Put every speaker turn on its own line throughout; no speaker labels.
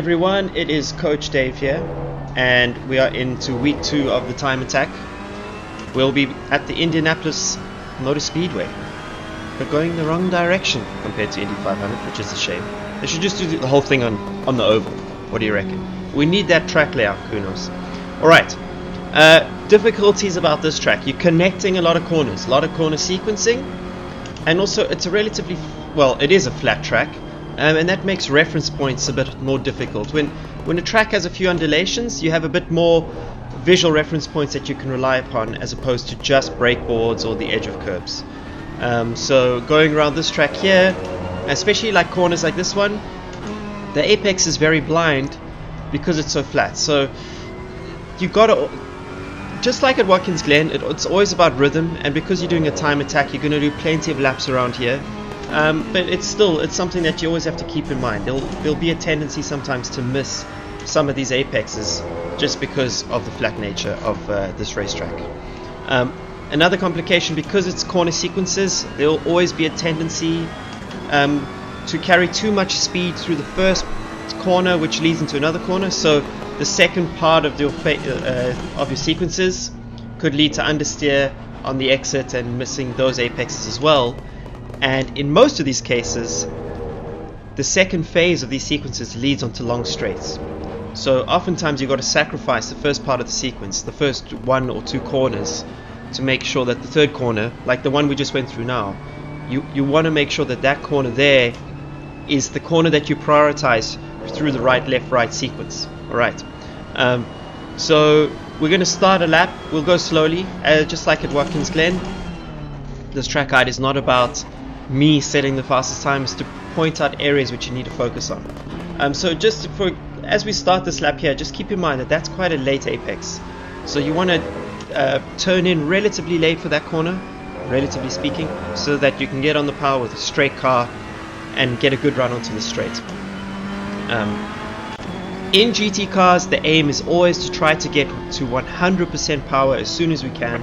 everyone, it is Coach Dave here, and we are into week 2 of the time attack. We'll be at the Indianapolis Motor Speedway, but going the wrong direction compared to Indy 500, which is a shame. They should just do the whole thing on the oval. What do you reckon? We need that track layout, who knows? Alright, difficulties about this track. You're connecting a lot of corner sequencing, and also it's a relatively, well, it is a flat track. And that makes reference points a bit more difficult. When a track has a few undulations, you have a bit more visual reference points that you can rely upon as opposed to just brake boards or the edge of curbs. So going around this track here, especially like corners like this one, the apex is very blind because it's so flat. So you've got to, just like at Watkins Glen, it's always about rhythm, and because you're doing a time attack, you're going to do plenty of laps around here. But it's something that you always have to keep in mind. There'll be a tendency sometimes to miss some of these apexes just because of the flat nature of this racetrack. Another complication, because it's corner sequences, there'll always be a tendency to carry too much speed through the first corner, which leads into another corner. So the second part of your sequences could lead to understeer on the exit and missing those apexes as well. And in most of these cases, the second phase of these sequences leads onto long straights. So oftentimes you've got to sacrifice the first part of the sequence, the first 1 or 2 corners, to make sure that the third corner, like the one we just went through now, you want to make sure that that corner there is the corner that you prioritize through the right sequence. Alright, so we're going to start a lap. We'll go slowly, just like at Watkins Glen. This track guide is not about me setting the fastest time, is to point out areas which you need to focus on. So just as we start this lap here, just keep in mind that that's quite a late apex. So you want to turn in relatively late for that corner, relatively speaking, so that you can get on the power with a straight car and get a good run onto the straight. In GT cars, the aim is always to try to get to 100% power as soon as we can,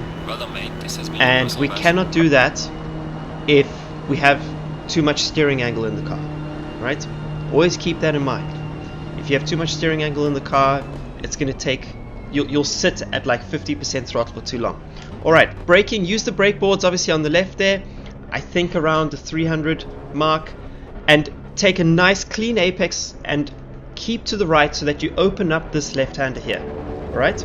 and we cannot do that if we have too much steering angle in the car, right? Always keep that in mind. If you have too much steering angle in the car, it's going to take, you'll sit at like 50% throttle for too long. Alright, braking, use the brake boards obviously on the left there, I think around the 300 mark, and take a nice clean apex and keep to the right so that you open up this left-hander here. Alright?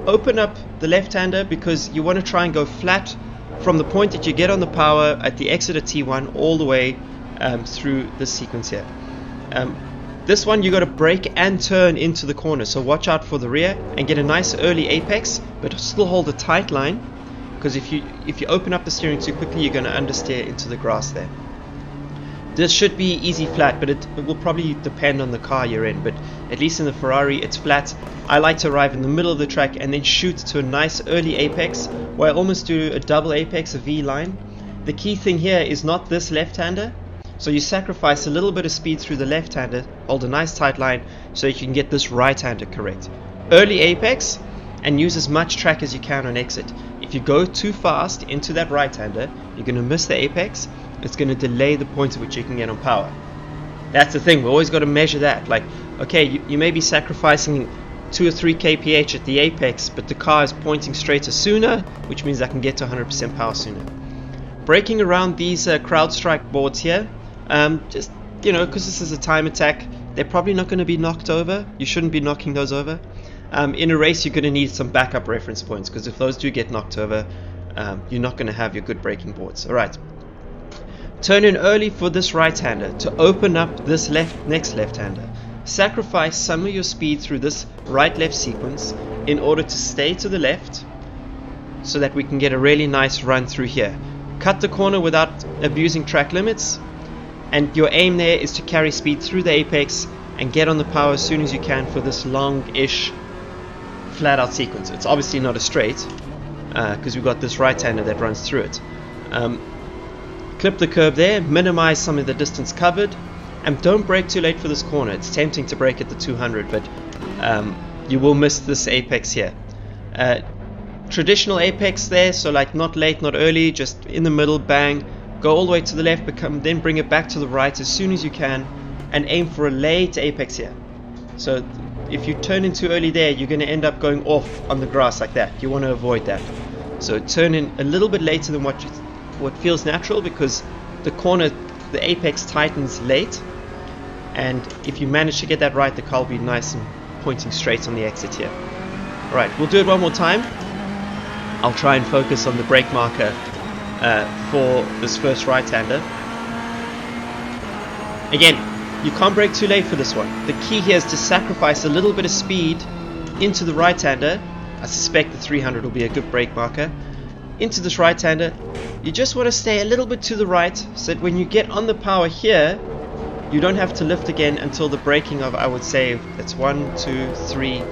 Open up the left-hander because you want to try and go flat from the point that you get on the power at the exit of T1 all the way through this sequence here. This one you got to brake and turn into the corner, so watch out for the rear and get a nice early apex, but still hold a tight line, because if you open up the steering too quickly, you're going to understeer into the grass there. This should be easy flat, but it will probably depend on the car you're in, but at least in the Ferrari it's flat. I like to arrive in the middle of the track and then shoot to a nice early apex, where I almost do a double apex, a V line. The key thing here is not this left-hander, so you sacrifice a little bit of speed through the left-hander, hold a nice tight line so you can get this right-hander correct. Early apex, and use as much track as you can on exit. If you go too fast into that right-hander, you're going to miss the apex. It's going to delay the point at which you can get on power. That's the thing, we always got to measure that. Like, okay, you may be sacrificing 2 or 3 kph at the apex, but the car is pointing straighter sooner, which means I can get to 100% power sooner. Braking around these CrowdStrike boards here, just, because this is a time attack, they're probably not going to be knocked over. You shouldn't be knocking those over. In a race, you're going to need some backup reference points, because if those do get knocked over, you're not going to have your good braking boards. Alright. Turn in early for this right-hander to open up this next left-hander. Sacrifice some of your speed through this right-left sequence in order to stay to the left so that we can get a really nice run through here. Cut the corner without abusing track limits, and your aim there is to carry speed through the apex and get on the power as soon as you can for this long-ish flat-out sequence. It's obviously not a straight because we've got this right-hander that runs through it. Clip the curb there, minimize some of the distance covered, and don't brake too late for this corner. It's tempting to brake at the 200, but you will miss this apex here. Traditional apex there, so like not late, not early, just in the middle, bang, go all the way to the left, then bring it back to the right as soon as you can, and aim for a late apex here. So if you turn in too early there, you're going to end up going off on the grass like that. You want to avoid that. So turn in a little bit later than what feels natural, because the corner, the apex tightens late, and if you manage to get that right, the car will be nice and pointing straight on the exit here. Alright, we'll do it one more time. I'll try and focus on the brake marker for this first right-hander. Again, you can't brake too late for this one. The key here is to sacrifice a little bit of speed into the right-hander. I suspect the 300 will be a good brake marker. Into this right-hander, you just want to stay a little bit to the right, so that when you get on the power here, you don't have to lift again until the braking of, I would say, that's 1, 2, 3,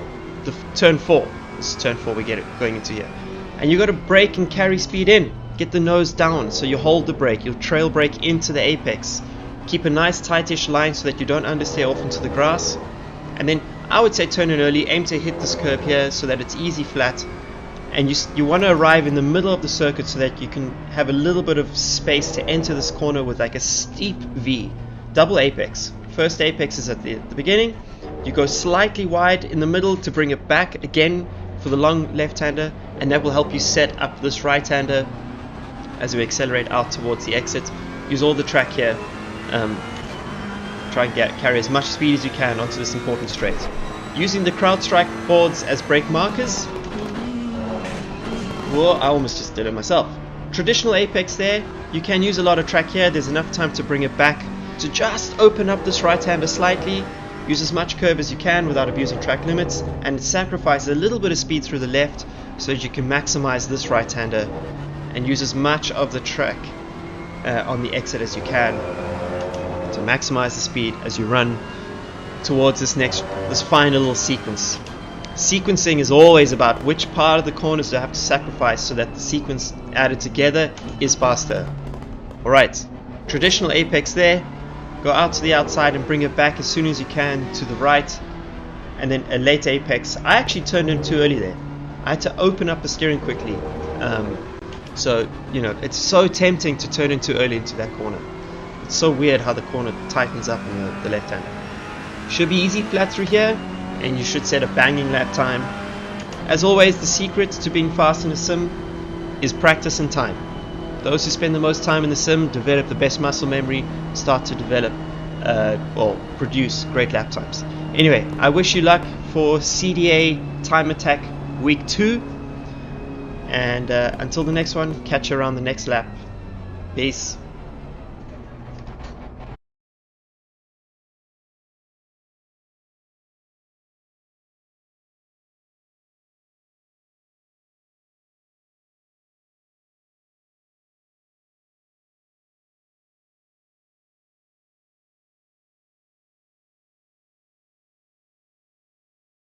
turn 4. This is turn 4 we get it going into here. And you got to brake and carry speed in. Get the nose down, so you hold the brake. You'll trail brake into the apex. Keep a nice tightish line so that you don't understeer off into the grass. And then I would say turn in early, aim to hit this curb here so that it's easy flat. And you want to arrive in the middle of the circuit so that you can have a little bit of space to enter this corner with like a steep V. Double apex. First apex is at the beginning. You go slightly wide in the middle to bring it back again for the long left-hander, and that will help you set up this right-hander as we accelerate out towards the exit. Use all the track here. Try and carry as much speed as you can onto this important straight. Using the CrowdStrike boards as brake markers. Whoa, I almost just did it myself. Traditional apex there. You can use a lot of track here. There's enough time to bring it back to just open up this right-hander slightly. Use as much curve as you can without abusing track limits, and sacrifice a little bit of speed through the left so that you can maximize this right-hander and use as much of the track on the exit as you can to maximize the speed as you run towards this final little sequence. Sequencing is always about which part of the corners you have to sacrifice so that the sequence added together is faster. Alright, traditional apex there. Go out to the outside and bring it back as soon as you can to the right, and then a late apex. I actually turned in too early there. I had to open up the steering quickly, so you know, it's so tempting to turn in too early into that corner. It's so weird how the corner tightens up in the left hand. Should be easy flat through here, and you should set a banging lap time. As always, the secret to being fast in a sim is practice and time. Those who spend the most time in the sim develop the best muscle memory, start to develop produce great lap times. Anyway, I wish you luck for CDA Time Attack Week 2, and until the next one, catch you around the next lap. Peace.